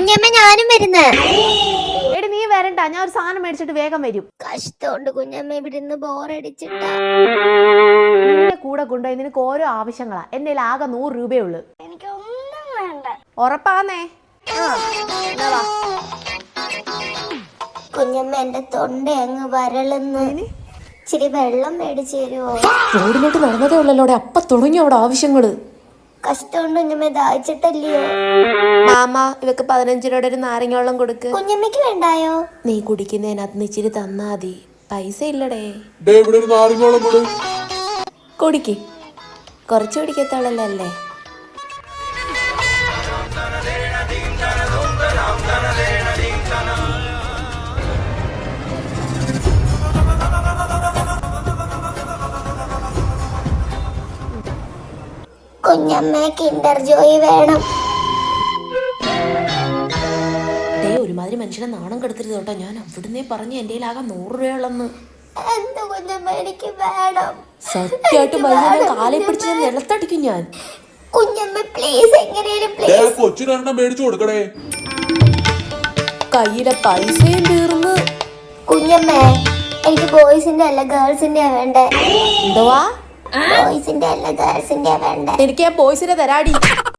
കുഞ്ഞമ്മ ഞാനും വരുന്നേ. എടി നീ വരണ്ട, ഞാൻ ഒരു സാധനം മേടിച്ചിട്ട് വേഗം വരും. കഷ്ടമുണ്ട് കുഞ്ഞമ്മ ഇവിടുന്ന് ബോറടിച്ചിട്ടാ. നിന്നെ കൂടെ കൊണ്ടുപോയി നിനക്ക് ഓരോ ആവശ്യങ്ങളാ. എന്റെ ആകെ 100 രൂപയേ ഉള്ളു. എനിക്കൊന്നും വേണ്ട. ഉറപ്പാന്നേ? കുഞ്ഞമ്മ എന്റെ തൊണ്ട അങ്ങ് വരളുന്ന്. ഇച്ചിരി വെള്ളം മേടിച്ചു തരുമോ? റോഡിലോട്ട് നടന്നതേ ഉള്ളല്ലോടെ, അപ്പൊ തുടങ്ങി അവിടെ ആവശ്യങ്ങള്. കഷ്ടമുണ്ട് കുഞ്ഞമ്മ, ദാഹിച്ചിട്ടല്ലയോ. മാമ ഇവക്ക് 15 രൂപയുടെ ഒരു നാരങ്ങ വെള്ളം കൊടുക്ക്. കുഞ്ഞമ്മയ്ക്ക് വേണ്ടായോ? നീ കുടിക്കുന്നതിനകത്ത് ഇച്ചിരി തന്നാ മതി. പൈസ ഇല്ലടേ. കുടിക്ക്, കുറച്ച് കുടിക്കത്തോളല്ലേ. കുഞ്ഞമ്മ കിൻഡർ ജോയ് വേണം. ഒരുമാതിരി മനുഷ്യനെ നാണം കെടുത്തരുത് കേട്ടോ. ഞാൻ അവിടുന്നേ പറഞ്ഞു എന്റെ ആകെ 100 രൂപയുള്ളെന്ന്. എന്ത് കുഞ്ഞമ്മ, എനിക്ക് വേണം. സത്യമായിട്ടും കാലെ പിടിച്ച് നിലത്തടിക്കും ഞാൻ. കുഞ്ഞമ്മ പ്ലീസ്, എങ്ങനെയും പ്ലീസ്. കൊച്ചിനെണ്ണം മേടിച്ചു കൊടുക്കണേ. കയ്യിലെ പൈസയും തീർന്ന്. കുഞ്ഞമ്മ എനിക്ക് ബോയ്സിന്റെ അല്ല ഗേൾസിന്റെ വേണ്ടേ. എന്തുവാ? ബോയ്സിന്റെ അല്ല ഗേൾസിന്റെ വേണ്ടേ. എനിക്ക് ആ ബോയ്സിനെ തരാടി.